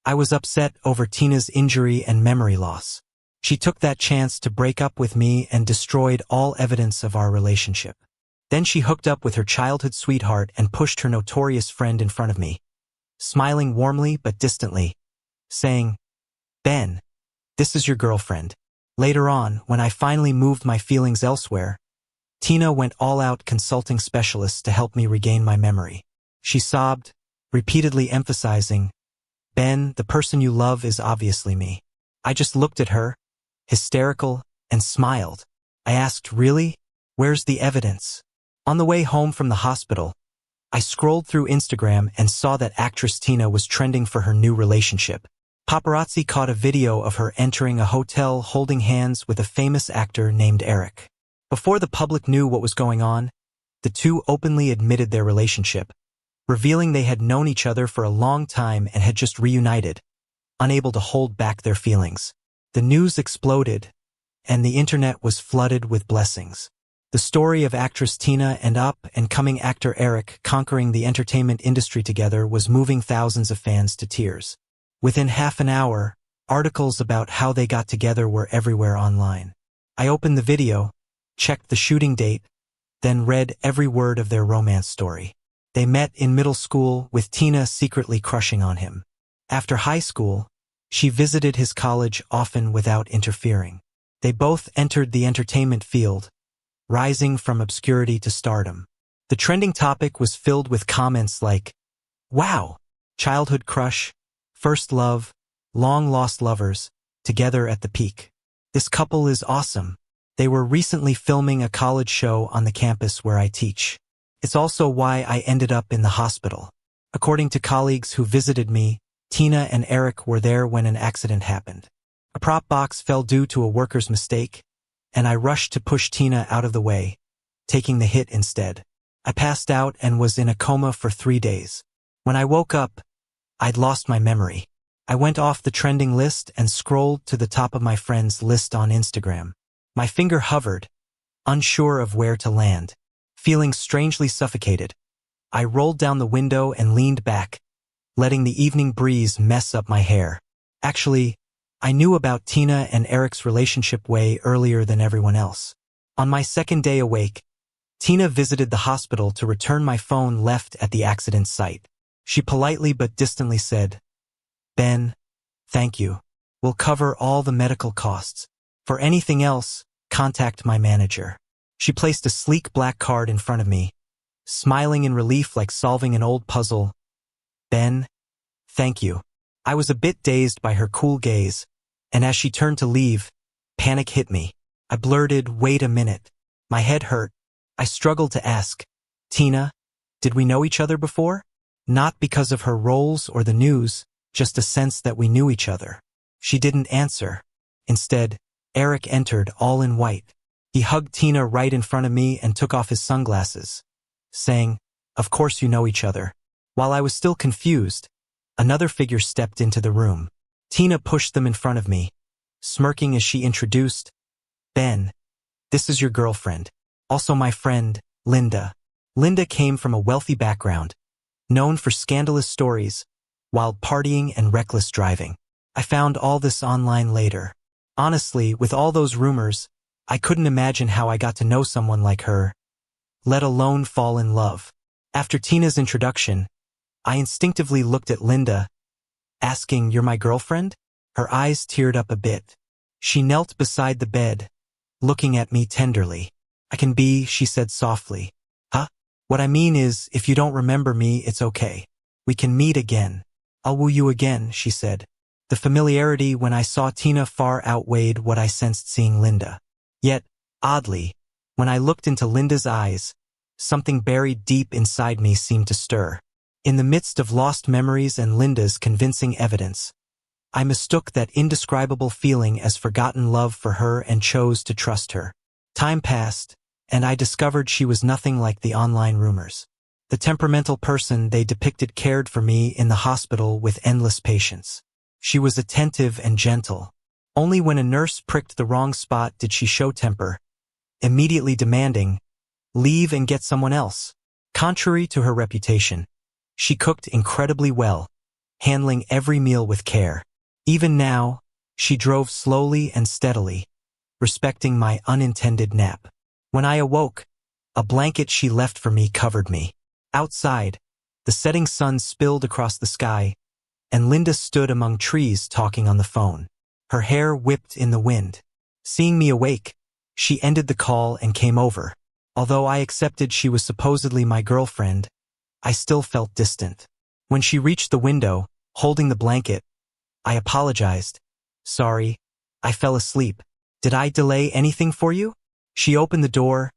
I was upset over Tina's injury and memory loss. She took that chance to break up with me and destroyed all evidence of our relationship. Then she hooked up with her childhood sweetheart and pushed her notorious friend in front of me, smiling warmly but distantly, saying, "Ben, this is your girlfriend." Later on, when I finally moved my feelings elsewhere, Tina went all out consulting specialists to help me regain my memory. She sobbed, repeatedly emphasizing, "Ben, the person you love is obviously me." I just looked at her, hysterical, and smiled. I asked, "Really? Where's the evidence?" On the way home from the hospital, I scrolled through Instagram and saw that actress Tina was trending for her new relationship. Paparazzi caught a video of her entering a hotel holding hands with a famous actor named Eric. Before the public knew what was going on, the two openly admitted their relationship, revealing they had known each other for a long time and had just reunited, unable to hold back their feelings. The news exploded, and the internet was flooded with blessings. The story of actress Tina and up-and-coming actor Eric conquering the entertainment industry together was moving thousands of fans to tears. Within half an hour, articles about how they got together were everywhere online. I opened the video, checked the shooting date, then read every word of their romance story. They met in middle school, with Tina secretly crushing on him. After high school, she visited his college often without interfering. They both entered the entertainment field, rising from obscurity to stardom. The trending topic was filled with comments like, "Wow, childhood crush, first love, long-lost lovers, together at the peak. This couple is awesome. They were recently filming a college show on the campus where I teach. It's also why I ended up in the hospital." According to colleagues who visited me, Tina and Eric were there when an accident happened. A prop box fell due to a worker's mistake, and I rushed to push Tina out of the way, taking the hit instead. I passed out and was in a coma for 3 days. When I woke up, I'd lost my memory. I went off the trending list and scrolled to the top of my friends' list on Instagram. My finger hovered, unsure of where to land. Feeling strangely suffocated, I rolled down the window and leaned back, letting the evening breeze mess up my hair. Actually, I knew about Tina and Eric's relationship way earlier than everyone else. On my second day awake, Tina visited the hospital to return my phone left at the accident site. She politely but distantly said, "Ben, thank you. We'll cover all the medical costs. For anything else, contact my manager." She placed a sleek black card in front of me, smiling in relief like solving an old puzzle. "Ben, thank you." I was a bit dazed by her cool gaze, and as she turned to leave, panic hit me. I blurted, "Wait a minute." My head hurt. I struggled to ask, "Tina, did we know each other before?" Not because of her roles or the news, just a sense that we knew each other. She didn't answer. Instead, Eric entered, all in white. He hugged Tina right in front of me and took off his sunglasses, saying, "Of course you know each other." While I was still confused, another figure stepped into the room. Tina pushed them in front of me, smirking as she introduced, "Ben, this is your girlfriend. Also my friend, Linda." Linda came from a wealthy background, known for scandalous stories, wild partying and reckless driving. I found all this online later. Honestly, with all those rumors, I couldn't imagine how I got to know someone like her, let alone fall in love. After Tina's introduction, I instinctively looked at Linda, asking, "You're my girlfriend?" Her eyes teared up a bit. She knelt beside the bed, looking at me tenderly. "I can be," she said softly. "Huh? What I mean is, if you don't remember me, it's okay. We can meet again. I'll woo you again," she said. The familiarity when I saw Tina far outweighed what I sensed seeing Linda. Yet, oddly, when I looked into Linda's eyes, something buried deep inside me seemed to stir. In the midst of lost memories and Linda's convincing evidence, I mistook that indescribable feeling as forgotten love for her and chose to trust her. Time passed, and I discovered she was nothing like the online rumors. The temperamental person they depicted cared for me in the hospital with endless patience. She was attentive and gentle. Only when a nurse pricked the wrong spot did she show temper, immediately demanding, "Leave and get someone else." Contrary to her reputation, she cooked incredibly well, handling every meal with care. Even now, she drove slowly and steadily, respecting my unintended nap. When I awoke, a blanket she left for me covered me. Outside, the setting sun spilled across the sky, and Linda stood among trees talking on the phone. Her hair whipped in the wind. Seeing me awake, she ended the call and came over. Although I accepted she was supposedly my girlfriend, I still felt distant. When she reached the window, holding the blanket, I apologized. Sorry, I fell asleep. Did I delay anything for you? She opened the door,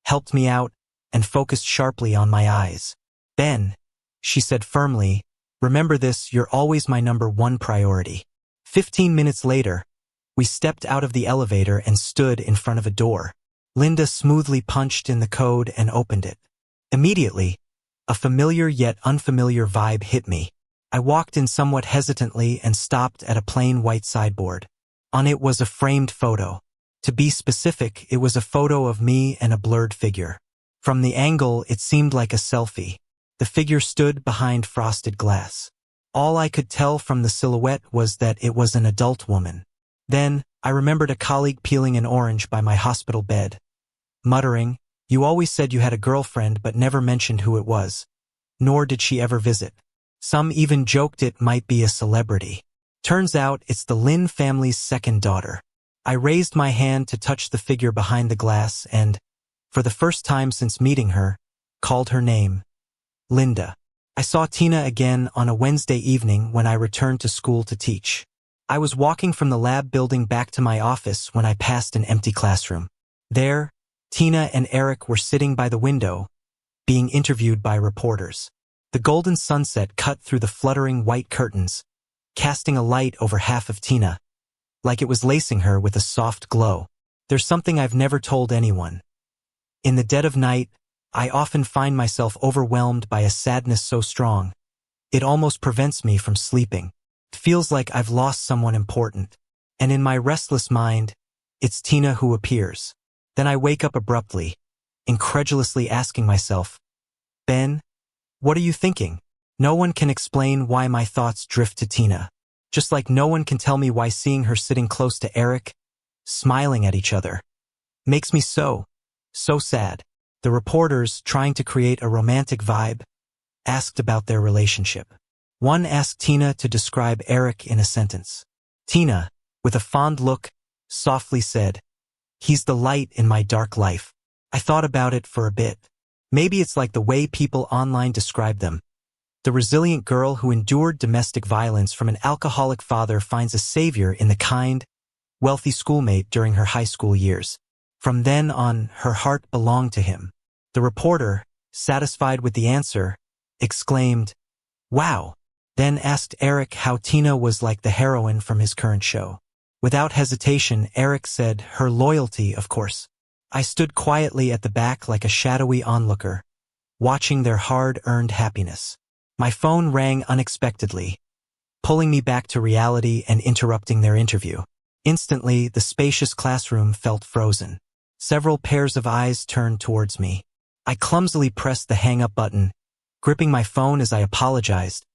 helped me out, and focused sharply on my eyes. Ben, she said firmly, remember this, you're always my #1 priority. 15 minutes later, we stepped out of the elevator and stood in front of a door. Linda smoothly punched in the code and opened it. Immediately, a familiar yet unfamiliar vibe hit me. I walked in somewhat hesitantly and stopped at a plain white sideboard. On it was a framed photo. To be specific, it was a photo of me and a blurred figure. From the angle, it seemed like a selfie. The figure stood behind frosted glass. All I could tell from the silhouette was that it was an adult woman. Then, I remembered a colleague peeling an orange by my hospital bed, muttering, "You always said you had a girlfriend but never mentioned who it was. Nor did she ever visit." Some even joked it might be a celebrity. Turns out it's the Lin family's second daughter. I raised my hand to touch the figure behind the glass and, for the first time since meeting her, called her name, Linda. I saw Tina again on a Wednesday evening when I returned to school to teach. I was walking from the lab building back to my office when I passed an empty classroom. There, Tina and Eric were sitting by the window, being interviewed by reporters. The golden sunset cut through the fluttering white curtains, casting a light over half of Tina, like it was lacing her with a soft glow. There's something I've never told anyone. In the dead of night, I often find myself overwhelmed by a sadness so strong, it almost prevents me from sleeping. It feels like I've lost someone important, and in my restless mind, it's Tina who appears. Then I wake up abruptly, incredulously asking myself, Ben, what are you thinking? No one can explain why my thoughts drift to Tina. Just like no one can tell me why seeing her sitting close to Eric, smiling at each other, makes me so sad. The reporters, trying to create a romantic vibe, asked about their relationship. One asked Tina to describe Eric in a sentence. Tina, with a fond look, softly said, "He's the light in my dark life." I thought about it for a bit. Maybe it's like the way people online describe them. The resilient girl who endured domestic violence from an alcoholic father finds a savior in the kind, wealthy schoolmate during her high school years. From then on, her heart belonged to him. The reporter, satisfied with the answer, exclaimed, "Wow," then asked Eric how Tina was like the heroine from his current show. Without hesitation, Eric said, "Her loyalty, of course." I stood quietly at the back like a shadowy onlooker, watching their hard-earned happiness. My phone rang unexpectedly, pulling me back to reality and interrupting their interview. Instantly, the spacious classroom felt frozen. Several pairs of eyes turned towards me. I clumsily pressed the hang-up button, gripping my phone as I apologized.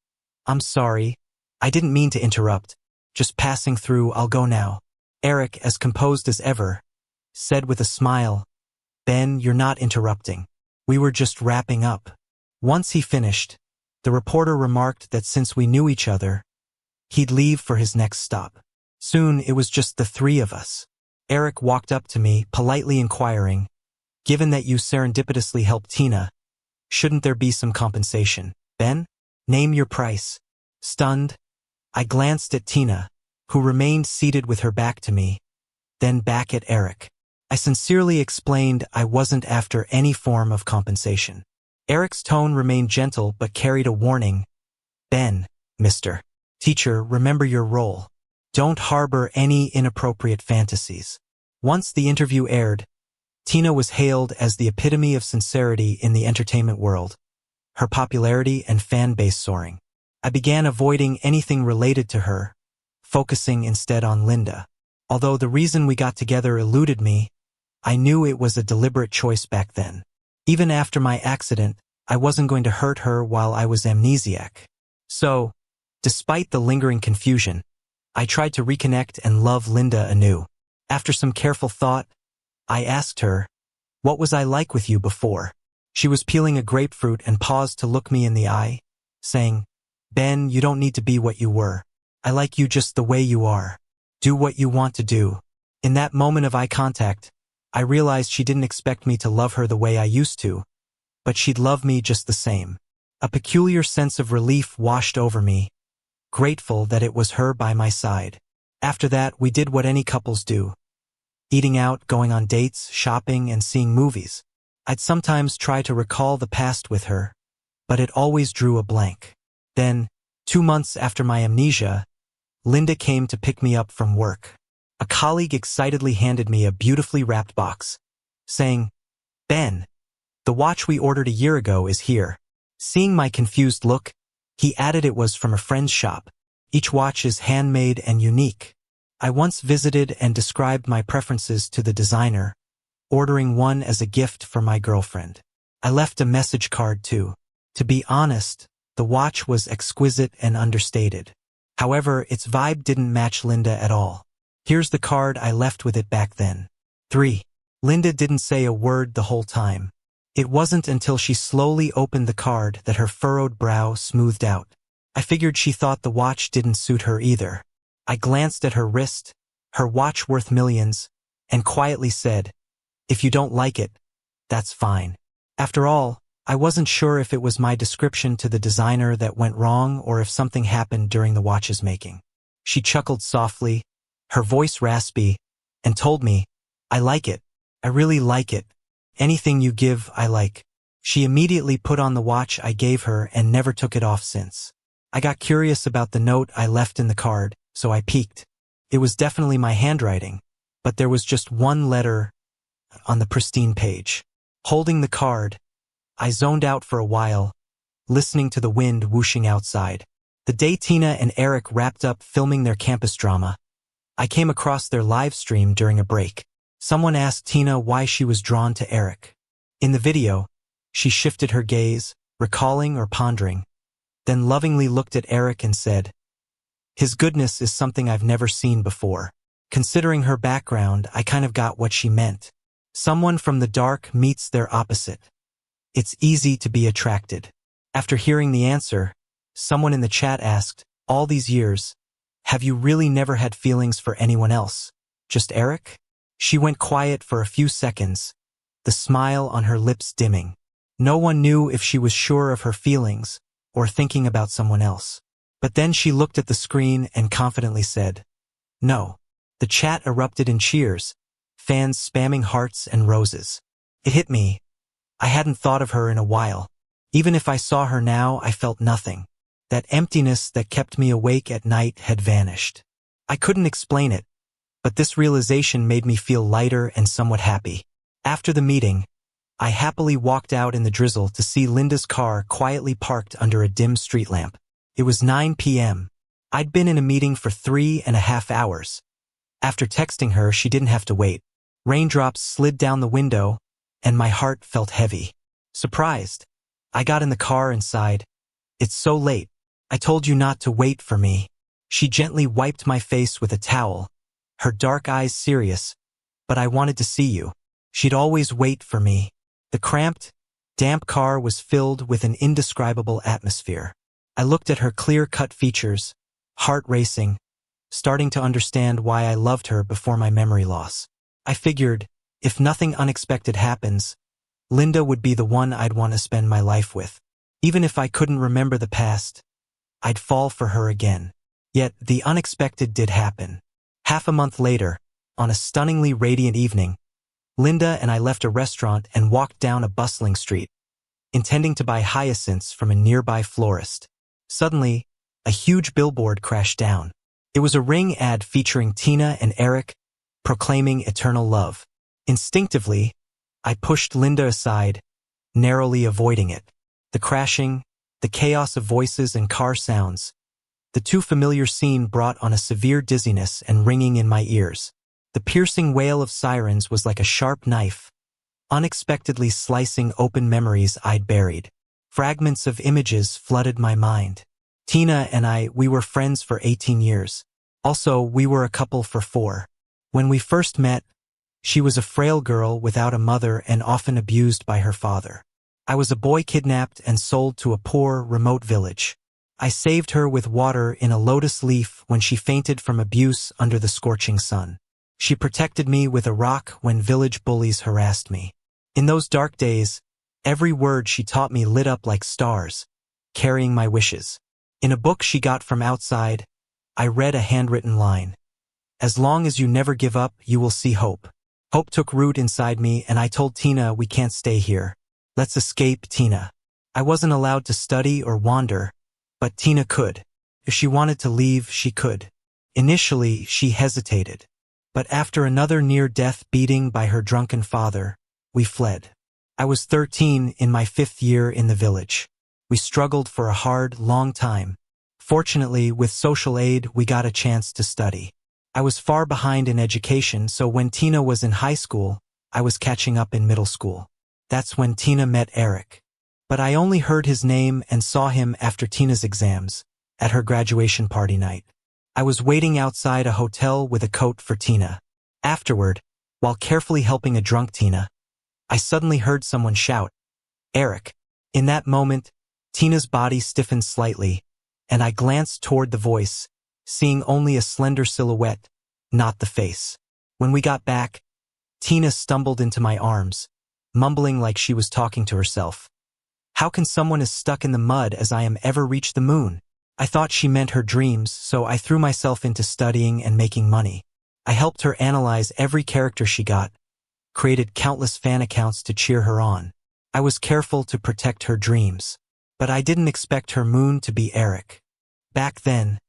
"I'm sorry. I didn't mean to interrupt. Just passing through, I'll go now." Eric, as composed as ever, said with a smile, "Ben, you're not interrupting. We were just wrapping up." Once he finished, the reporter remarked that since we knew each other, he'd leave for his next stop. Soon it was just the three of us. Eric walked up to me, politely inquiring, "Given that you serendipitously helped Tina, shouldn't there be some compensation? Ben, name your price." Stunned, I glanced at Tina, who remained seated with her back to me, then back at Eric. I sincerely explained I wasn't after any form of compensation. Eric's tone remained gentle but carried a warning. "Ben, Mr. Teacher, remember your role. Don't harbor any inappropriate fantasies." Once the interview aired, Tina was hailed as the epitome of sincerity in the entertainment world, her popularity and fan base soaring. I began avoiding anything related to her, focusing instead on Linda. Although the reason we got together eluded me, I knew it was a deliberate choice back then. Even after my accident, I wasn't going to hurt her while I was amnesiac. So, Despite the lingering confusion, I tried to reconnect and love Linda anew. After some careful thought, I asked her, "What was I like with you before?" She was peeling a grapefruit and paused to look me in the eye, saying, "Ben, you don't need to be what you were. I like you just the way you are. Do what you want to do." In that moment of eye contact, I realized she didn't expect me to love her the way I used to, but she'd love me just the same. A peculiar sense of relief washed over me, grateful that it was her by my side. After that, we did what any couples do. Eating out, going on dates, shopping, and seeing movies. I'd sometimes try to recall the past with her, but it always drew a blank. Then, 2 months after my amnesia, Linda came to pick me up from work. A colleague excitedly handed me a beautifully wrapped box, saying, "Ben, the watch we ordered a year ago is here." Seeing my confused look, he added it was from a friend's shop. Each watch is handmade and unique. I once visited and described my preferences to the designer, ordering one as a gift for my girlfriend. I left a message card too. To be honest, the watch was exquisite and understated. However, its vibe didn't match Linda at all. Here's the card I left with it back then. 3. Linda didn't say a word the whole time. It wasn't until she slowly opened the card that her furrowed brow smoothed out. I figured she thought the watch didn't suit her either. I glanced at her wrist, her watch worth millions, and quietly said, "If you don't like it, that's fine." After all, I wasn't sure if it was my description to the designer that went wrong or if something happened during the watch's making. She chuckled softly, her voice raspy, and told me, "I like it. I really like it. Anything you give, I like." She immediately put on the watch I gave her and never took it off since. I got curious about the note I left in the card, so I peeked. It was definitely my handwriting, but there was just one letter on the pristine page. Holding the card, I zoned out for a while, listening to the wind whooshing outside. The day Tina and Eric wrapped up filming their campus drama, I came across their live stream during a break. Someone asked Tina why she was drawn to Eric. In the video, she shifted her gaze, recalling or pondering, then lovingly looked at Eric and said, "His goodness is something I've never seen before." Considering her background, I kind of got what she meant. Someone from the dark meets their opposite. It's easy to be attracted. After hearing the answer, someone in the chat asked, "All these years, have you really never had feelings for anyone else? Just Eric?" She went quiet for a few seconds, the smile on her lips dimming. No one knew if she was sure of her feelings or thinking about someone else. But then she looked at the screen and confidently said, "No." The chat erupted in cheers, fans spamming hearts and roses. It hit me. I hadn't thought of her in a while. Even if I saw her now, I felt nothing. That emptiness that kept me awake at night had vanished. I couldn't explain it, but this realization made me feel lighter and somewhat happy. After the meeting, I happily walked out in the drizzle to see Linda's car quietly parked under a dim street lamp. It was 9 p.m. I'd been in a meeting for 3.5 hours. After texting her, she didn't have to wait. Raindrops slid down the window, and my heart felt heavy. Surprised, I got in the car and sighed, "It's so late. I told you not to wait for me." She gently wiped my face with a towel, her dark eyes serious, "But I wanted to see you." She'd always wait for me. The cramped, damp car was filled with an indescribable atmosphere. I looked at her clear-cut features, heart racing, starting to understand why I loved her before my memory loss. I figured, if nothing unexpected happens, Linda would be the one I'd want to spend my life with. Even if I couldn't remember the past, I'd fall for her again. Yet the unexpected did happen. Half a month later, on a stunningly radiant evening, Linda and I left a restaurant and walked down a bustling street, intending to buy hyacinths from a nearby florist. Suddenly, a huge billboard crashed down. It was a Ring ad featuring Tina and Eric, proclaiming eternal love. Instinctively, I pushed Linda aside, narrowly avoiding it. The crashing, the chaos of voices and car sounds, the too familiar scene brought on a severe dizziness and ringing in my ears. The piercing wail of sirens was like a sharp knife, unexpectedly slicing open memories I'd buried. Fragments of images flooded my mind. Tina and we were friends for 18 years. Also, we were a couple for 4. When we first met, she was a frail girl without a mother and often abused by her father. I was a boy kidnapped and sold to a poor, remote village. I saved her with water in a lotus leaf when she fainted from abuse under the scorching sun. She protected me with a rock when village bullies harassed me. In those dark days, every word she taught me lit up like stars, carrying my wishes. In a book she got from outside, I read a handwritten line. As long as you never give up, you will see hope. Hope took root inside me, and I told Tina, we can't stay here. Let's escape, Tina. I wasn't allowed to study or wander, but Tina could. If she wanted to leave, she could. Initially, she hesitated. But after another near-death beating by her drunken father, we fled. I was 13 in my 5th year in the village. We struggled for a hard, long time. Fortunately, with social aid, we got a chance to study. I was far behind in education, so when Tina was in high school, I was catching up in middle school. That's when Tina met Eric. But I only heard his name and saw him after Tina's exams, at her graduation party night. I was waiting outside a hotel with a coat for Tina. Afterward, while carefully helping a drunk Tina, I suddenly heard someone shout, "Eric." In that moment, Tina's body stiffened slightly, and I glanced toward the voice, seeing only a slender silhouette, not the face. When we got back, Tina stumbled into my arms, mumbling like she was talking to herself. How can someone as stuck in the mud as I am ever reach the moon? I thought she meant her dreams, so I threw myself into studying and making money. I helped her analyze every character she got, created countless fan accounts to cheer her on. I was careful to protect her dreams. But I didn't expect her moon to be Eric. Back then,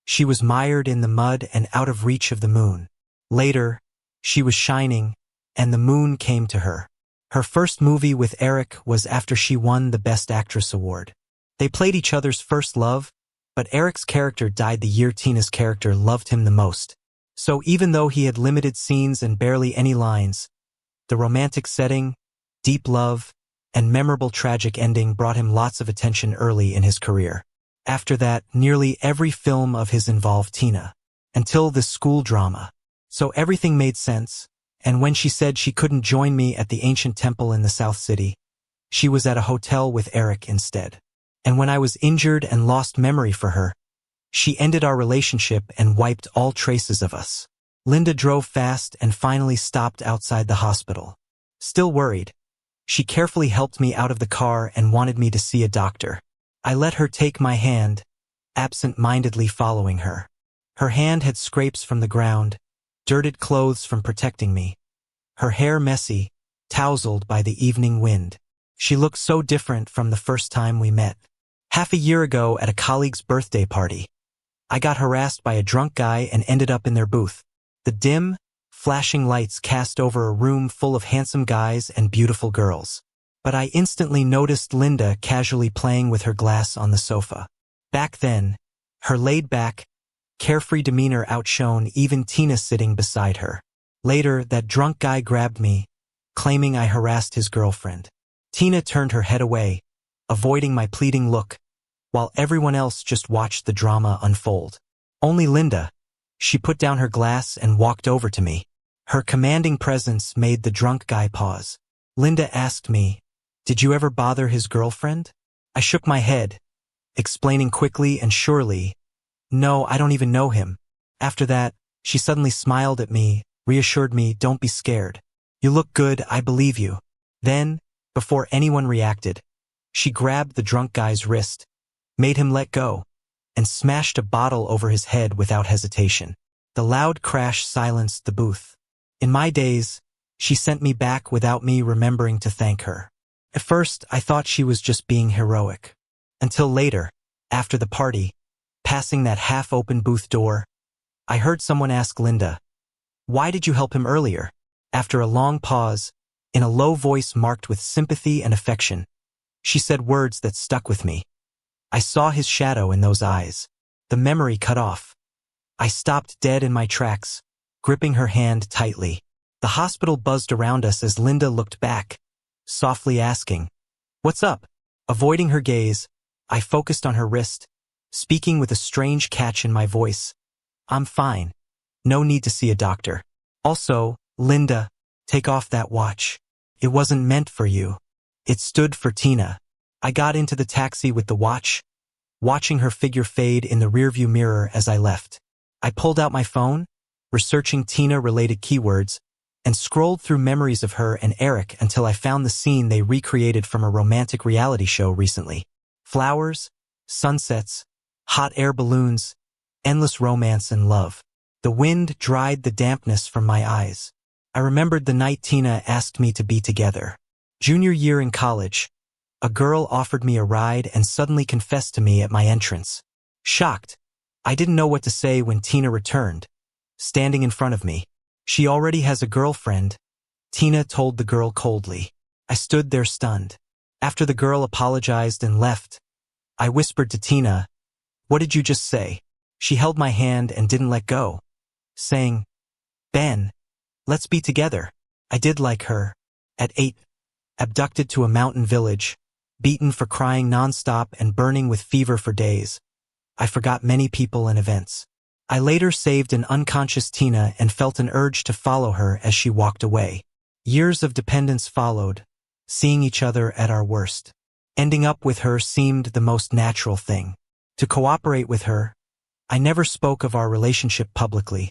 she was mired in the mud and out of reach of the moon. Later, she was shining, and the moon came to her. Her first movie with Eric was after she won the Best Actress award. They played each other's first love, but Eric's character died the year Tina's character loved him the most. So even though he had limited scenes and barely any lines, the romantic setting, deep love, and memorable tragic ending brought him lots of attention early in his career. After that, nearly every film of his involved Tina, until the school drama. So everything made sense, and when she said she couldn't join me at the ancient temple in the South City, she was at a hotel with Eric instead. And when I was injured and lost memory for her, she ended our relationship and wiped all traces of us. Linda drove fast and finally stopped outside the hospital. Still worried, she carefully helped me out of the car and wanted me to see a doctor. I let her take my hand, absent-mindedly following her. Her hand had scrapes from the ground, dirted clothes from protecting me. Her hair messy, tousled by the evening wind. She looked so different from the first time we met. Half a year ago at a colleague's birthday party, I got harassed by a drunk guy and ended up in their booth. The dim, flashing lights cast over a room full of handsome guys and beautiful girls. But I instantly noticed Linda casually playing with her glass on the sofa. Back then, her laid-back, carefree demeanor outshone even Tina sitting beside her. Later, that drunk guy grabbed me, claiming I harassed his girlfriend. Tina turned her head away, avoiding my pleading look, while everyone else just watched the drama unfold. Only Linda, she put down her glass and walked over to me. Her commanding presence made the drunk guy pause. Linda asked me, "Did you ever bother his girlfriend?" I shook my head, explaining quickly and surely, "No, I don't even know him." After that, she suddenly smiled at me, reassured me, "Don't be scared. You look good, I believe you." Then, before anyone reacted, she grabbed the drunk guy's wrist, made him let go, and smashed a bottle over his head without hesitation. The loud crash silenced the booth. In my days, she sent me back without me remembering to thank her. At first, I thought she was just being heroic. Until later, after the party, passing that half-open booth door, I heard someone ask Linda, "Why did you help him earlier?" After a long pause, in a low voice marked with sympathy and affection, she said words that stuck with me. I saw his shadow in those eyes. The memory cut off. I stopped dead in my tracks, gripping her hand tightly. The hospital buzzed around us as Linda looked back, softly asking, "What's up?" Avoiding her gaze, I focused on her wrist, speaking with a strange catch in my voice. I'm fine. No need to see a doctor. Also, Linda, take off that watch. It wasn't meant for you. It stood for Tina. I got into the taxi with the watch, watching her figure fade in the rearview mirror as I left. I pulled out my phone, researching Tina-related keywords, and scrolled through memories of her and Eric until I found the scene they recreated from a romantic reality show recently. Flowers, sunsets, hot air balloons, endless romance and love. The wind dried the dampness from my eyes. I remembered the night Tina asked me to be together. Junior year in college, a girl offered me a ride and suddenly confessed to me at my entrance. Shocked, I didn't know what to say when Tina returned, standing in front of me. She already has a girlfriend, Tina told the girl coldly. I stood there stunned. After the girl apologized and left, I whispered to Tina, "What did you just say?" She held my hand and didn't let go, saying, "Ben, let's be together." I did like her. At 8, abducted to a mountain village, beaten for crying nonstop and burning with fever for days, I forgot many people and events. I later saved an unconscious Tina and felt an urge to follow her as she walked away. Years of dependence followed, seeing each other at our worst. Ending up with her seemed the most natural thing. To cooperate with her, I never spoke of our relationship publicly,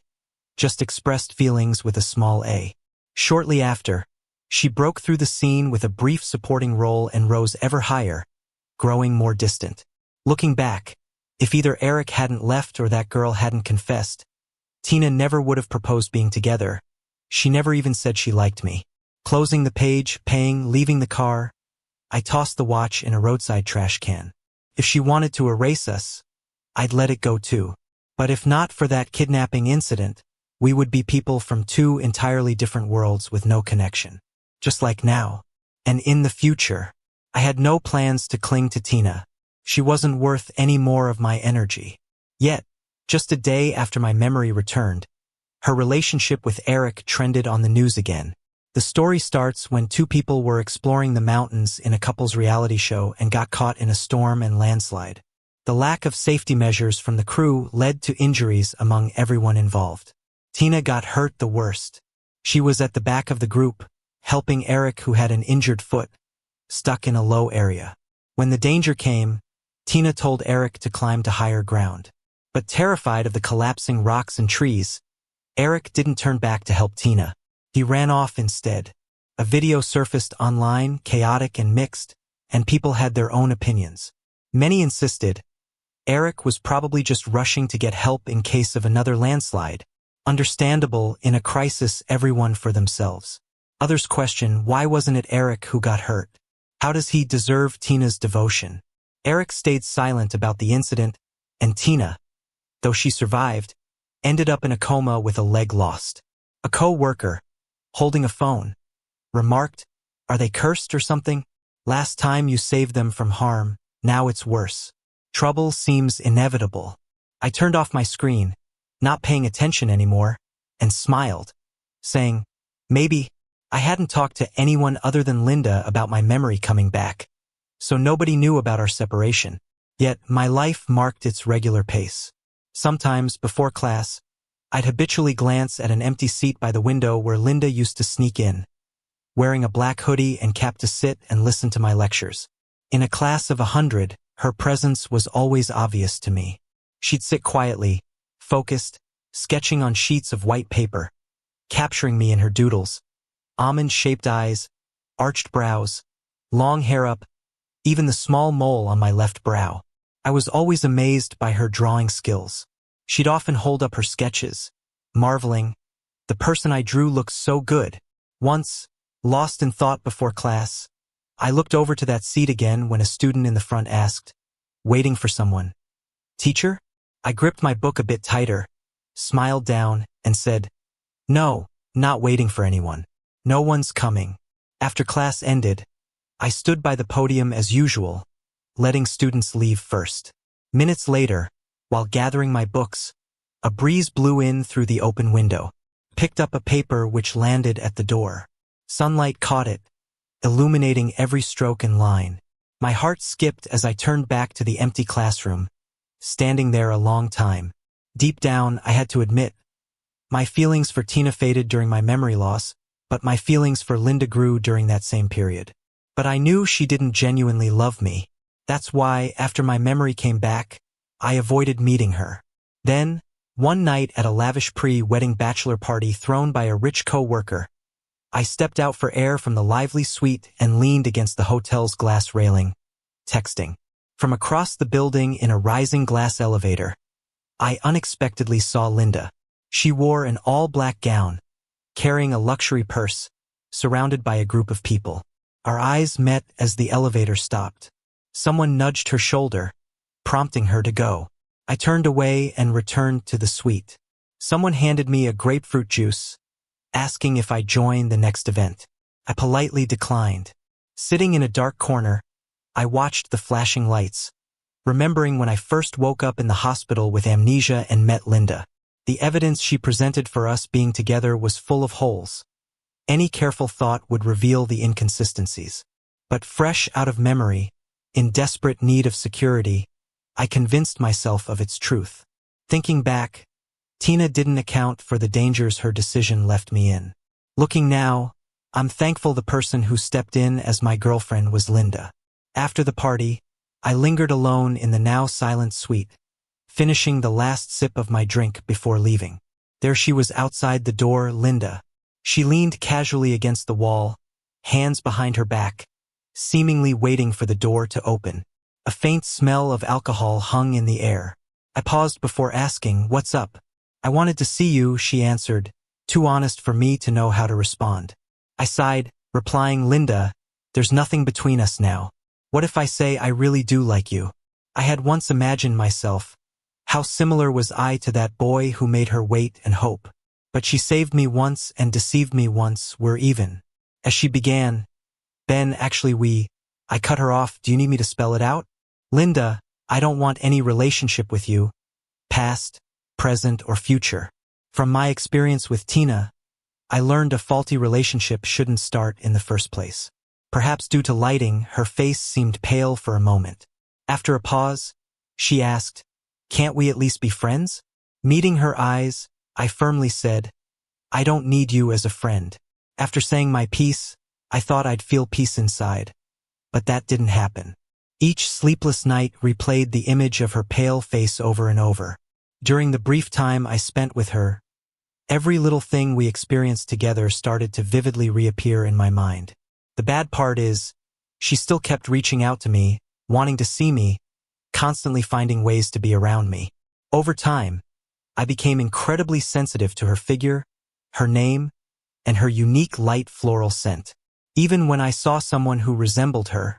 just expressed feelings with a small a. Shortly after, she broke through the scene with a brief supporting role and rose ever higher, growing more distant. Looking back, if either Eric hadn't left or that girl hadn't confessed, Tina never would have proposed being together. She never even said she liked me. Closing the page, paying, leaving the car, I tossed the watch in a roadside trash can. If she wanted to erase us, I'd let it go too. But if not for that kidnapping incident, we would be people from two entirely different worlds with no connection. Just like now. And in the future, I had no plans to cling to Tina. She wasn't worth any more of my energy. Yet, just a day after my memory returned, her relationship with Eric trended on the news again. The story starts when two people were exploring the mountains in a couple's reality show and got caught in a storm and landslide. The lack of safety measures from the crew led to injuries among everyone involved. Tina got hurt the worst. She was at the back of the group, helping Eric, who had an injured foot, stuck in a low area. When the danger came, Tina told Eric to climb to higher ground. But terrified of the collapsing rocks and trees, Eric didn't turn back to help Tina. He ran off instead. A video surfaced online, chaotic and mixed, and people had their own opinions. Many insisted Eric was probably just rushing to get help in case of another landslide. Understandable, in a crisis, everyone for themselves. Others question, why wasn't it Eric who got hurt? How does he deserve Tina's devotion? Eric stayed silent about the incident, and Tina, though she survived, ended up in a coma with a leg lost. A co-worker, holding a phone, remarked, "Are they cursed or something? Last time you saved them from harm, now it's worse. Trouble seems inevitable." I turned off my screen, not paying attention anymore, and smiled, saying, maybe. I hadn't talked to anyone other than Linda about my memory coming back, so nobody knew about our separation. Yet my life marked its regular pace. Sometimes, before class, I'd habitually glance at an empty seat by the window where Linda used to sneak in, wearing a black hoodie and cap to sit and listen to my lectures. In a class of 100, her presence was always obvious to me. She'd sit quietly, focused, sketching on sheets of white paper, capturing me in her doodles. Almond-shaped eyes, arched brows, long hair up, even the small mole on my left brow. I was always amazed by her drawing skills. She'd often hold up her sketches, marveling, the person I drew looks so good. Once, lost in thought before class, I looked over to that seat again when a student in the front asked, "Waiting for someone?" "Teacher?" I gripped my book a bit tighter, smiled down, and said, "No, not waiting for anyone. No one's coming." After class ended, I stood by the podium as usual, letting students leave first. Minutes later, while gathering my books, a breeze blew in through the open window, picked up a paper which landed at the door. Sunlight caught it, illuminating every stroke and line. My heart skipped as I turned back to the empty classroom, standing there a long time. Deep down, I had to admit, my feelings for Tina faded during my memory loss, but my feelings for Linda grew during that same period. But I knew she didn't genuinely love me. That's why, after my memory came back, I avoided meeting her. Then, one night at a lavish pre-wedding bachelor party thrown by a rich co-worker, I stepped out for air from the lively suite and leaned against the hotel's glass railing, texting. From across the building in a rising glass elevator, I unexpectedly saw Linda. She wore an all-black gown, carrying a luxury purse, surrounded by a group of people. Our eyes met as the elevator stopped. Someone nudged her shoulder, prompting her to go. I turned away and returned to the suite. Someone handed me a grapefruit juice, asking if I'd join the next event. I politely declined. Sitting in a dark corner, I watched the flashing lights, remembering when I first woke up in the hospital with amnesia and met Linda. The evidence she presented for us being together was full of holes. Any careful thought would reveal the inconsistencies. But fresh out of memory, in desperate need of security, I convinced myself of its truth. Thinking back, Tina didn't account for the dangers her decision left me in. Looking now, I'm thankful the person who stepped in as my girlfriend was Linda. After the party, I lingered alone in the now silent suite, finishing the last sip of my drink before leaving. There she was outside the door, Linda. She leaned casually against the wall, hands behind her back, seemingly waiting for the door to open. A faint smell of alcohol hung in the air. I paused before asking, "What's up?" "I wanted to see you," she answered, too honest for me to know how to respond. I sighed, replying, "Linda, there's nothing between us now. What if I say I really do like you?" I had once imagined myself. How similar was I to that boy who made her wait and hope? But she saved me once and deceived me once. We're even. As she began, "Ben, actually I cut her off. "Do you need me to spell it out?" "Linda, I don't want any relationship with you, past, present, or future. From my experience with Tina, I learned a faulty relationship shouldn't start in the first place." Perhaps due to lighting, her face seemed pale for a moment. After a pause, she asked, "Can't we at least be friends?" Meeting her eyes, I firmly said, "I don't need you as a friend." After saying my piece, I thought I'd feel peace inside. But that didn't happen. Each sleepless night replayed the image of her pale face over and over. During the brief time I spent with her, every little thing we experienced together started to vividly reappear in my mind. The bad part is, she still kept reaching out to me, wanting to see me, constantly finding ways to be around me. Over time, I became incredibly sensitive to her figure, her name, and her unique light floral scent. Even when I saw someone who resembled her,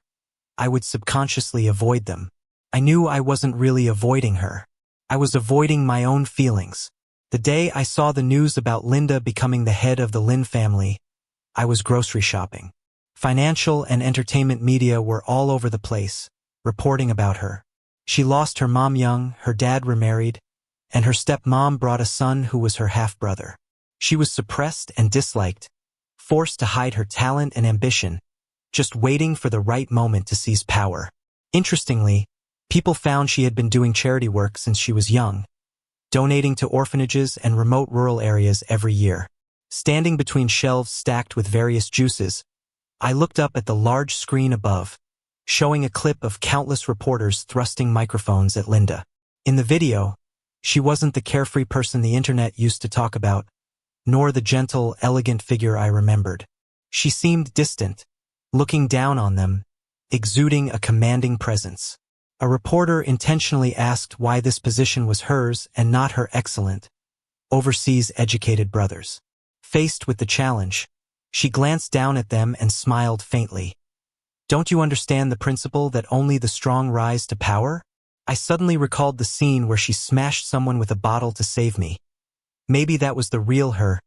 I would subconsciously avoid them. I knew I wasn't really avoiding her. I was avoiding my own feelings. The day I saw the news about Linda becoming the head of the Lin family, I was grocery shopping. Financial and entertainment media were all over the place, reporting about her. She lost her mom young, her dad remarried, and her stepmom brought a son who was her half-brother. She was suppressed and disliked, forced to hide her talent and ambition, just waiting for the right moment to seize power. Interestingly, people found she had been doing charity work since she was young, donating to orphanages and remote rural areas every year. Standing between shelves stacked with various juices, I looked up at the large screen above, showing a clip of countless reporters thrusting microphones at Linda. In the video, she wasn't the carefree person the internet used to talk about, nor the gentle, elegant figure I remembered. She seemed distant, looking down on them, exuding a commanding presence. A reporter intentionally asked why this position was hers and not her excellent, overseas educated brother's. Faced with the challenge, she glanced down at them and smiled faintly. "Don't you understand the principle that only the strong rise to power?" I suddenly recalled the scene where she smashed someone with a bottle to save me. Maybe that was the real her,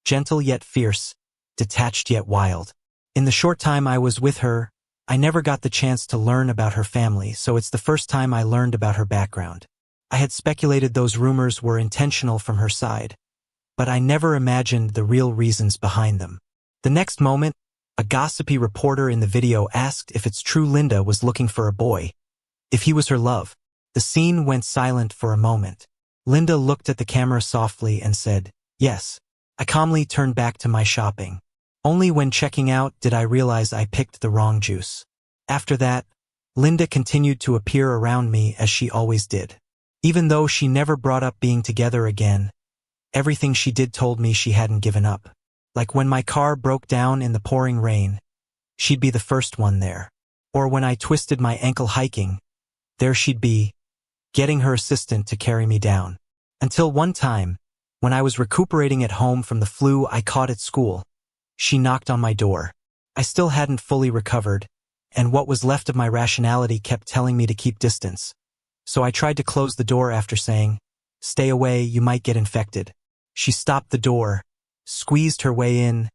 gentle yet fierce, detached yet wild. In the short time I was with her, I never got the chance to learn about her family, so it's the first time I learned about her background. I had speculated those rumors were intentional from her side, but I never imagined the real reasons behind them. The next moment, a gossipy reporter in the video asked if it's true Linda was looking for a boy, if he was her love. The scene went silent for a moment. Linda looked at the camera softly and said, "Yes." I calmly turned back to my shopping. Only when checking out did I realize I picked the wrong juice. After that, Linda continued to appear around me as she always did. Even though she never brought up being together again, everything she did told me she hadn't given up. Like when my car broke down in the pouring rain, she'd be the first one there. Or when I twisted my ankle hiking, there she'd be, getting her assistant to carry me down. Until one time, when I was recuperating at home from the flu I caught at school, she knocked on my door. I still hadn't fully recovered, and what was left of my rationality kept telling me to keep distance. So I tried to close the door after saying, "Stay away, you might get infected." She stopped the door, squeezed her way in,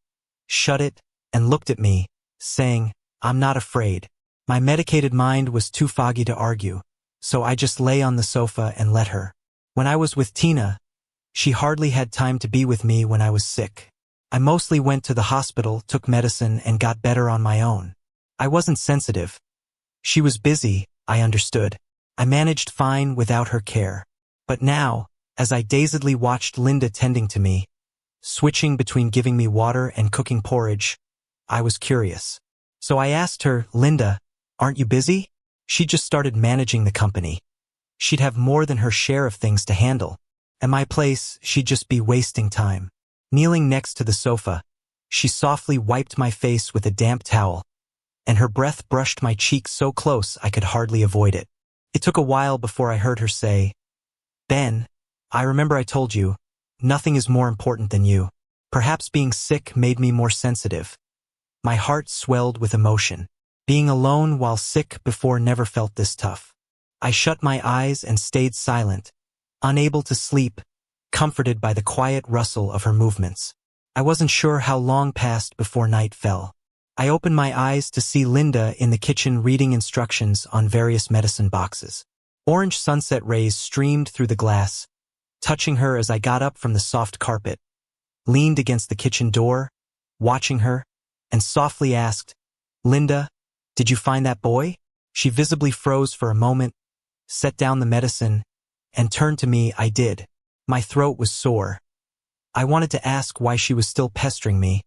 shut it, and looked at me, saying, "I'm not afraid." My medicated mind was too foggy to argue, so I just lay on the sofa and let her. When I was with Tina, she hardly had time to be with me when I was sick. I mostly went to the hospital, took medicine, and got better on my own. I wasn't sensitive. She was busy, I understood. I managed fine without her care. But now, as I dazedly watched Linda tending to me, switching between giving me water and cooking porridge, I was curious. So I asked her, "Linda, aren't you busy?" She just started managing the company. She'd have more than her share of things to handle. At my place, she'd just be wasting time. Kneeling next to the sofa, she softly wiped my face with a damp towel, and her breath brushed my cheek so close I could hardly avoid it. It took a while before I heard her say, "Ben, I remember I told you, nothing is more important than you." Perhaps being sick made me more sensitive. My heart swelled with emotion. Being alone while sick before never felt this tough. I shut my eyes and stayed silent, unable to sleep, comforted by the quiet rustle of her movements. I wasn't sure how long passed before night fell. I opened my eyes to see Linda in the kitchen reading instructions on various medicine boxes. Orange sunset rays streamed through the glass, touching her as I got up from the soft carpet, leaned against the kitchen door, watching her, and softly asked, "Linda, did you find that boy?" She visibly froze for a moment, set down the medicine, and turned to me. I did. My throat was sore. I wanted to ask why she was still pestering me,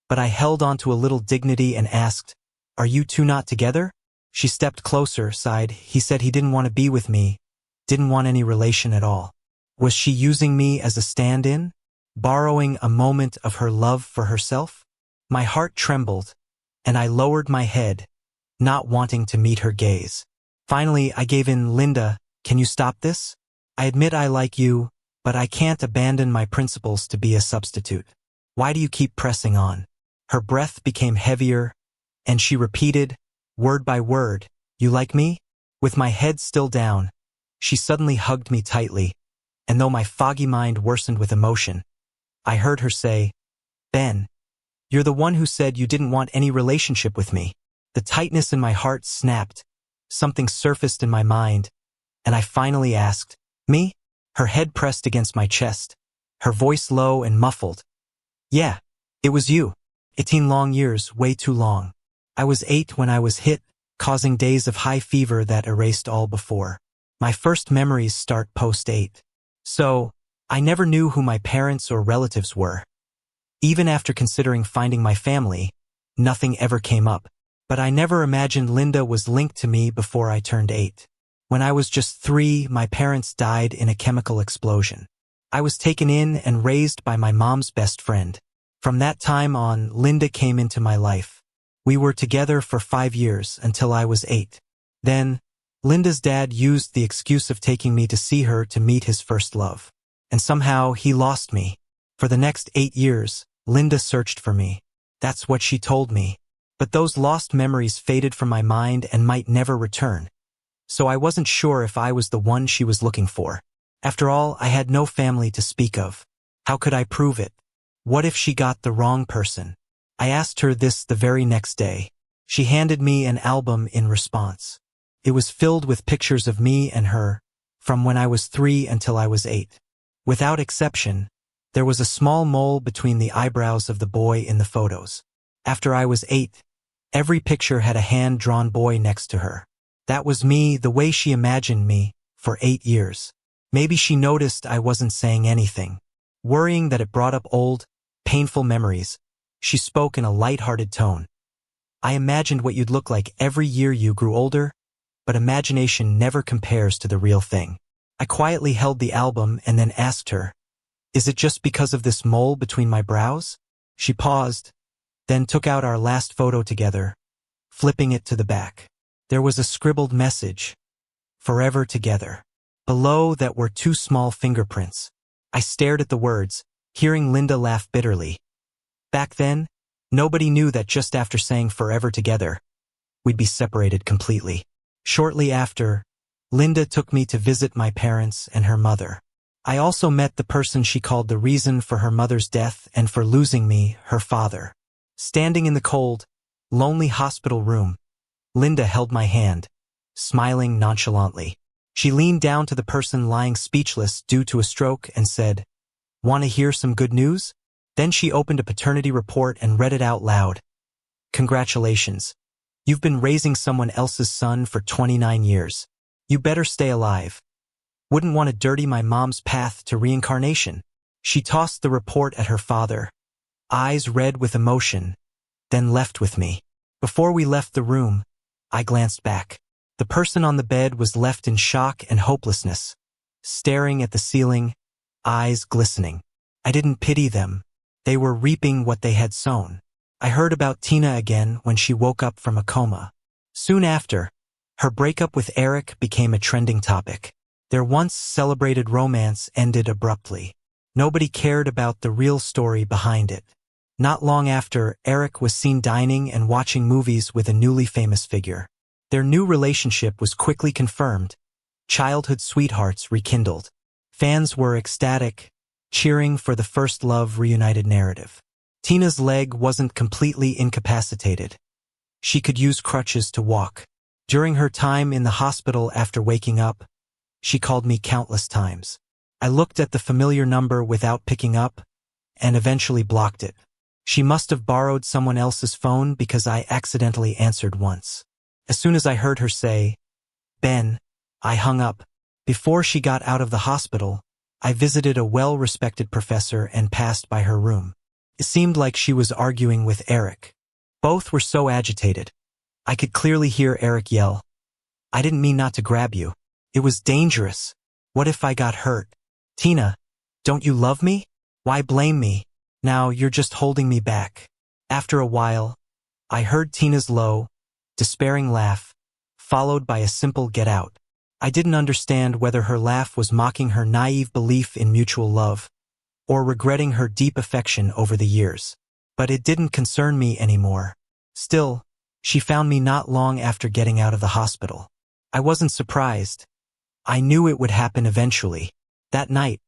but I held on to a little dignity and asked, "Are you two not together?" She stepped closer, sighed. "He said he didn't want to be with me, didn't want any relation at all." Was she using me as a stand-in? Borrowing a moment of her love for herself? My heart trembled, and I lowered my head, not wanting to meet her gaze. Finally, I gave in. "Linda, can you stop this? I admit I like you, but I can't abandon my principles to be a substitute. Why do you keep pressing on?" Her breath became heavier, and she repeated, word by word, "You like me?" With my head still down, she suddenly hugged me tightly, and though my foggy mind worsened with emotion, I heard her say, "Ben, you're the one who said you didn't want any relationship with me." The tightness in my heart snapped, something surfaced in my mind, and I finally asked, "Me?" Her head pressed against my chest, her voice low and muffled. "Yeah, it was you. 18 long years, way too long. I was 8 when I was hit, causing days of high fever that erased all before. My first memories start post-8. So, I never knew who my parents or relatives were. Even after considering finding my family, nothing ever came up. But I never imagined Linda was linked to me before I turned 8. When I was just 3, my parents died in a chemical explosion. I was taken in and raised by my mom's best friend. From that time on, Linda came into my life. We were together for 5 years until I was 8. Then, Linda's dad used the excuse of taking me to see her to meet his first love. And somehow he lost me. For the next 8 years, Linda searched for me. That's what she told me. But those lost memories faded from my mind and might never return. So I wasn't sure if I was the one she was looking for. After all, I had no family to speak of. How could I prove it? What if she got the wrong person? I asked her this the very next day. She handed me an album in response. It was filled with pictures of me and her, from when I was 3 until I was 8. Without exception, there was a small mole between the eyebrows of the boy in the photos. After I was 8, every picture had a hand-drawn boy next to her. That was me, the way she imagined me, for 8 years. Maybe she noticed I wasn't saying anything. Worrying that it brought up old, painful memories, she spoke in a light-hearted tone. I imagined what you'd look like every year you grew older, but imagination never compares to the real thing. I quietly held the album and then asked her, "Is it just because of this mole between my brows?" She paused, then took out our last photo together, flipping it to the back. There was a scribbled message, "Forever together." Below that were 2 small fingerprints. I stared at the words, hearing Linda laugh bitterly. Back then, nobody knew that just after saying "forever together," we'd be separated completely. Shortly after, Linda took me to visit my parents and her mother. I also met the person she called the reason for her mother's death and for losing me, her father. Standing in the cold, lonely hospital room, Linda held my hand, smiling nonchalantly. She leaned down to the person lying speechless due to a stroke and said, "Want to hear some good news?" Then she opened a paternity report and read it out loud. "Congratulations. You've been raising someone else's son for 29 years. You better stay alive. Wouldn't want to dirty my mom's path to reincarnation." She tossed the report at her father, eyes red with emotion, then left with me. Before we left the room, I glanced back. The person on the bed was left in shock and hopelessness, staring at the ceiling, eyes glistening. I didn't pity them. They were reaping what they had sown. I heard about Tina again when she woke up from a coma. Soon after, her breakup with Eric became a trending topic. Their once celebrated romance ended abruptly. Nobody cared about the real story behind it. Not long after, Eric was seen dining and watching movies with a newly famous figure. Their new relationship was quickly confirmed. Childhood sweethearts rekindled. Fans were ecstatic, cheering for the first love reunited narrative. Tina's leg wasn't completely incapacitated. She could use crutches to walk. During her time in the hospital after waking up, she called me countless times. I looked at the familiar number without picking up, and eventually blocked it. She must have borrowed someone else's phone because I accidentally answered once. As soon as I heard her say, "Ben," I hung up. Before she got out of the hospital, I visited a well-respected professor and passed by her room. It seemed like she was arguing with Eric. Both were so agitated. I could clearly hear Eric yell, "I didn't mean not to grab you. It was dangerous. What if I got hurt? Tina, don't you love me? Why blame me? Now you're just holding me back." After a while, I heard Tina's low, despairing laugh, followed by a simple "get out." I didn't understand whether her laugh was mocking her naive belief in mutual love, or regretting her deep affection over the years. But it didn't concern me anymore. Still, she found me not long after getting out of the hospital. I wasn't surprised. I knew it would happen eventually. That night,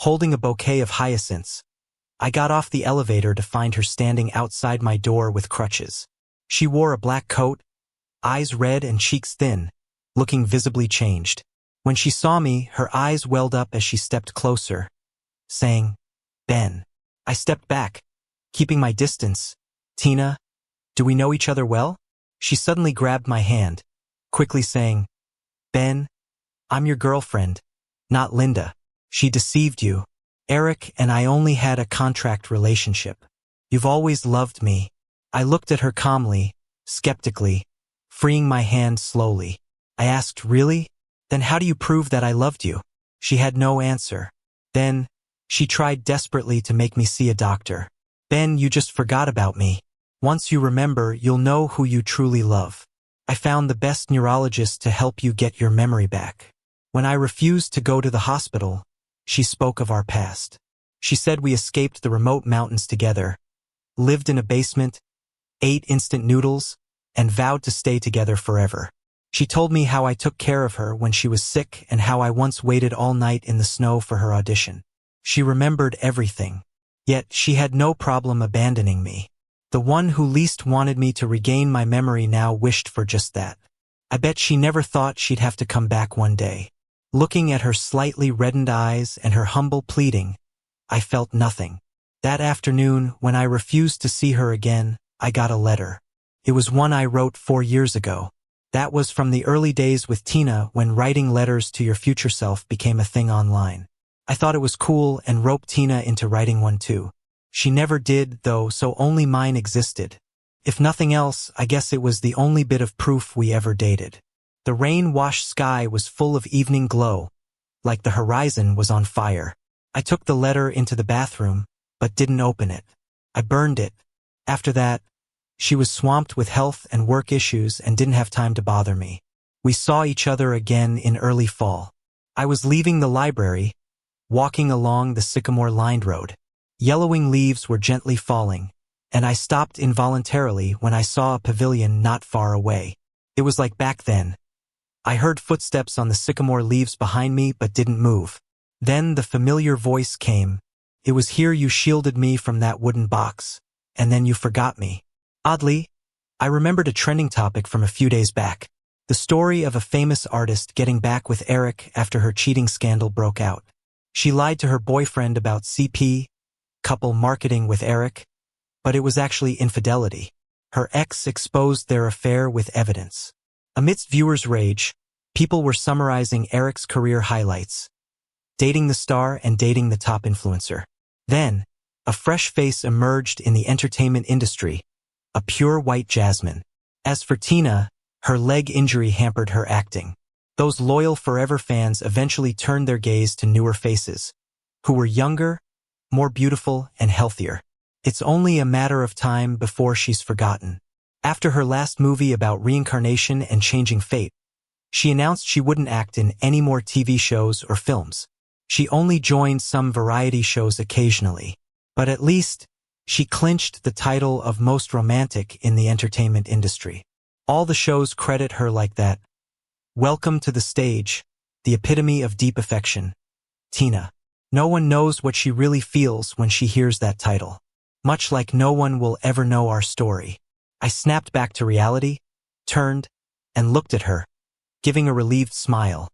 holding a bouquet of hyacinths, I got off the elevator to find her standing outside my door with crutches. She wore a black coat, eyes red and cheeks thin, looking visibly changed. When she saw me, her eyes welled up as she stepped closer, saying, "Ben." I stepped back, keeping my distance. "Tina, do we know each other well?" She suddenly grabbed my hand, quickly saying, "Ben, I'm your girlfriend, not Linda. She deceived you. Eric and I only had a contract relationship. You've always loved me." I looked at her calmly, skeptically, freeing my hand slowly. I asked, "Really? Then how do you prove that I loved you?" She had no answer. Then, she tried desperately to make me see a doctor. "Ben, you just forgot about me. Once you remember, you'll know who you truly love. I found the best neurologist to help you get your memory back." When I refused to go to the hospital, she spoke of our past. She said we escaped the remote mountains together, lived in a basement, ate instant noodles, and vowed to stay together forever. She told me how I took care of her when she was sick and how I once waited all night in the snow for her audition. She remembered everything. Yet she had no problem abandoning me. The one who least wanted me to regain my memory now wished for just that. I bet she never thought she'd have to come back one day. Looking at her slightly reddened eyes and her humble pleading, I felt nothing. That afternoon, when I refused to see her again, I got a letter. It was one I wrote 4 years ago. That was from the early days with Tina when writing letters to your future self became a thing online. I thought it was cool and roped Tina into writing one too. She never did, though, so only mine existed. If nothing else, I guess it was the only bit of proof we ever dated. The rain-washed sky was full of evening glow, like the horizon was on fire. I took the letter into the bathroom, but didn't open it. I burned it. After that, she was swamped with health and work issues and didn't have time to bother me. We saw each other again in early fall. I was leaving the library, walking along the sycamore-lined road. Yellowing leaves were gently falling, and I stopped involuntarily when I saw a pavilion not far away. It was like back then. I heard footsteps on the sycamore leaves behind me but didn't move. Then the familiar voice came. It was here you shielded me from that wooden box, and then you forgot me. Oddly, I remembered a trending topic from a few days back. The story of a famous artist getting back with Eric after her cheating scandal broke out. She lied to her boyfriend about CP, couple marketing with Eric, but it was actually infidelity. Her ex exposed their affair with evidence. Amidst viewers' rage, people were summarizing Eric's career highlights, dating the star and dating the top influencer. Then, a fresh face emerged in the entertainment industry, a pure white jasmine. As for Tina, her leg injury hampered her acting. Those loyal Forever fans eventually turned their gaze to newer faces, who were younger, more beautiful, and healthier. It's only a matter of time before she's forgotten. After her last movie about reincarnation and changing fate, she announced she wouldn't act in any more TV shows or films. She only joined some variety shows occasionally, but at least she clinched the title of most romantic in the entertainment industry. All the shows credit her like that. Welcome to the stage, the epitome of deep affection, Tina. No one knows what she really feels when she hears that title. Much like no one will ever know our story. I snapped back to reality, turned, and looked at her, giving a relieved smile.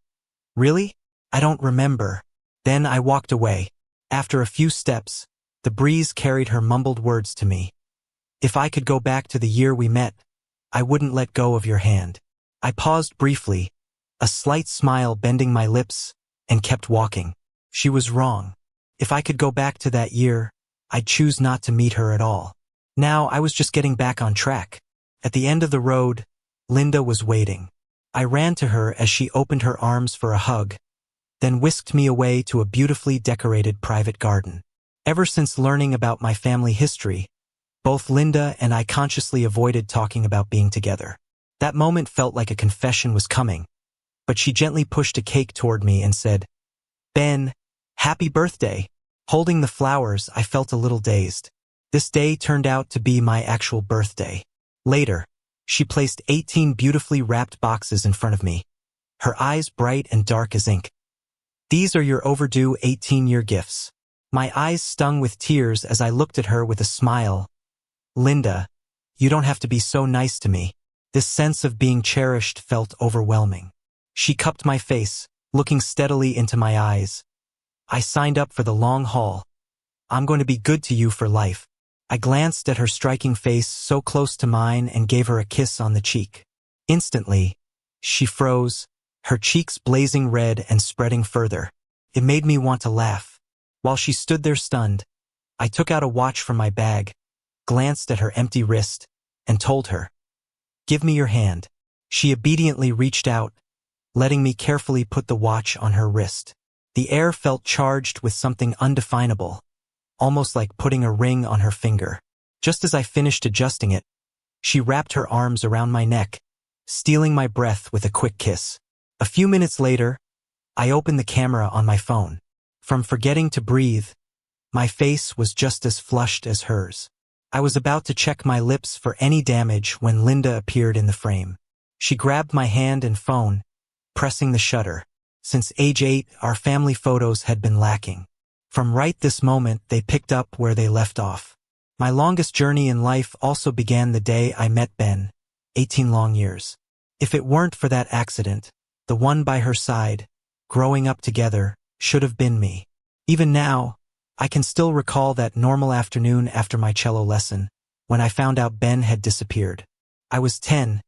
Really? I don't remember. Then I walked away. After a few steps, the breeze carried her mumbled words to me. If I could go back to the year we met, I wouldn't let go of your hand. I paused briefly, a slight smile bending my lips, and kept walking. She was wrong. If I could go back to that year, I'd choose not to meet her at all. Now I was just getting back on track. At the end of the road, Linda was waiting. I ran to her as she opened her arms for a hug, then whisked me away to a beautifully decorated private garden. Ever since learning about my family history, both Linda and I consciously avoided talking about being together. That moment felt like a confession was coming, but she gently pushed a cake toward me and said, "Ben, happy birthday." Holding the flowers, I felt a little dazed. This day turned out to be my actual birthday. Later, she placed 18 beautifully wrapped boxes in front of me, her eyes bright and dark as ink. "These are your overdue 18-year gifts." My eyes stung with tears as I looked at her with a smile. "Linda, you don't have to be so nice to me." This sense of being cherished felt overwhelming. She cupped my face, looking steadily into my eyes. "I signed up for the long haul. I'm going to be good to you for life." I glanced at her striking face so close to mine and gave her a kiss on the cheek. Instantly, she froze, her cheeks blazing red and spreading further. It made me want to laugh. While she stood there stunned, I took out a watch from my bag, glanced at her empty wrist, and told her, "Give me your hand." She obediently reached out, letting me carefully put the watch on her wrist. The air felt charged with something undefinable, almost like putting a ring on her finger. Just as I finished adjusting it, she wrapped her arms around my neck, stealing my breath with a quick kiss. A few minutes later, I opened the camera on my phone. From forgetting to breathe, my face was just as flushed as hers. I was about to check my lips for any damage when Linda appeared in the frame. She grabbed my hand and phone, pressing the shutter. Since age 8, our family photos had been lacking. From right this moment, they picked up where they left off. My longest journey in life also began the day I met Ben, 18 long years. If it weren't for that accident, the one by her side, growing up together, should have been me. Even now, I can still recall that normal afternoon after my cello lesson, when I found out Ben had disappeared. I was 10,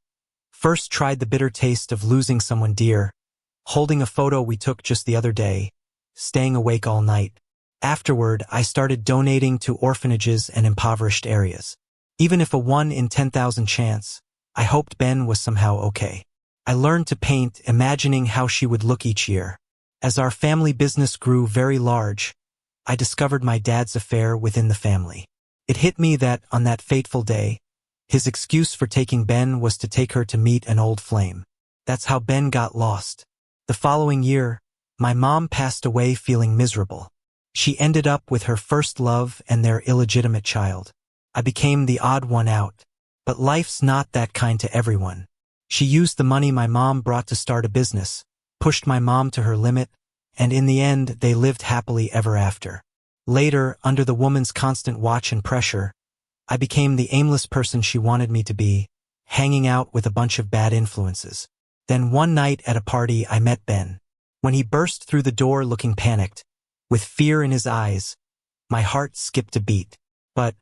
First tried the bitter taste of losing someone dear, holding a photo we took just the other day, staying awake all night. Afterward, I started donating to orphanages and impoverished areas. Even if a 1 in 10,000 chance, I hoped Ben was somehow okay. I learned to paint, imagining how she would look each year. As our family business grew very large, I discovered my dad's affair within the family. It hit me that, on that fateful day, his excuse for taking Ben was to take her to meet an old flame. That's how Ben got lost. The following year, my mom passed away feeling miserable. She ended up with her first love and their illegitimate child. I became the odd one out. But life's not that kind to everyone. She used the money my mom brought to start a business, pushed my mom to her limit, and in the end they lived happily ever after. Later, under the woman's constant watch and pressure, I became the aimless person she wanted me to be, hanging out with a bunch of bad influences. Then one night at a party I met Ben. When he burst through the door looking panicked, with fear in his eyes, my heart skipped a beat. But,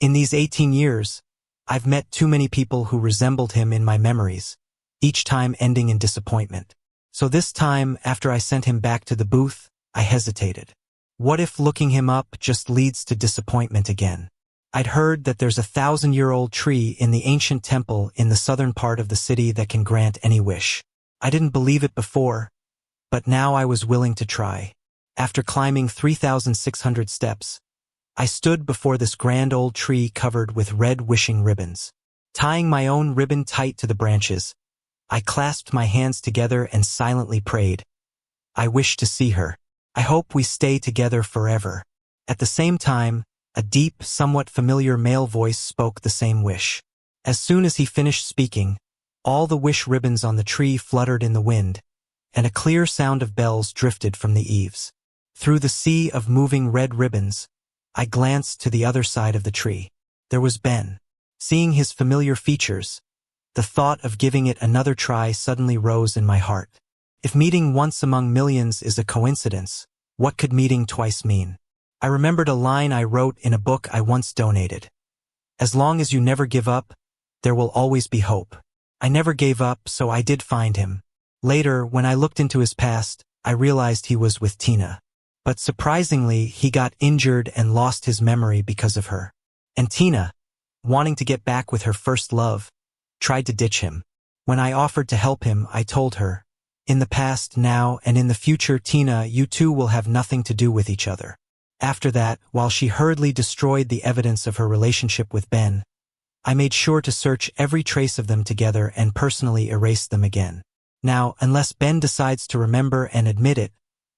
in these 18 years, I've met too many people who resembled him in my memories, each time ending in disappointment. So this time, after I sent him back to the booth, I hesitated. What if looking him up just leads to disappointment again? I'd heard that there's a 1,000-year-old tree in the ancient temple in the southern part of the city that can grant any wish. I didn't believe it before, but now I was willing to try. After climbing 3,600 steps, I stood before this grand old tree covered with red wishing ribbons. Tying my own ribbon tight to the branches, I clasped my hands together and silently prayed. I wish to see her. I hope we stay together forever. At the same time, a deep, somewhat familiar male voice spoke the same wish. As soon as he finished speaking, all the wish ribbons on the tree fluttered in the wind, and a clear sound of bells drifted from the eaves. Through the sea of moving red ribbons, I glanced to the other side of the tree. There was Ben. Seeing his familiar features, the thought of giving it another try suddenly rose in my heart. If meeting once among millions is a coincidence, what could meeting twice mean? I remembered a line I wrote in a book I once donated. As long as you never give up, there will always be hope. I never gave up, so I did find him. Later, when I looked into his past, I realized he was with Tina. But surprisingly, he got injured and lost his memory because of her. And Tina, wanting to get back with her first love, tried to ditch him. When I offered to help him, I told her, in the past, now, and in the future, Tina, you two will have nothing to do with each other. After that, while she hurriedly destroyed the evidence of her relationship with Ben, I made sure to search every trace of them together and personally erase them again. Now, unless Ben decides to remember and admit it,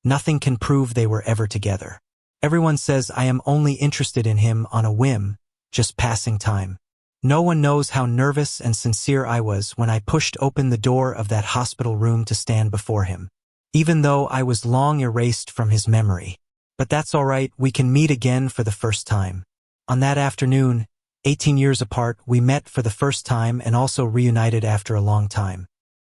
nothing can prove they were ever together. Everyone says I am only interested in him on a whim, just passing time. No one knows how nervous and sincere I was when I pushed open the door of that hospital room to stand before him, even though I was long erased from his memory. But that's all right, we can meet again for the first time. On that afternoon, 18 years apart, we met for the first time and also reunited after a long time.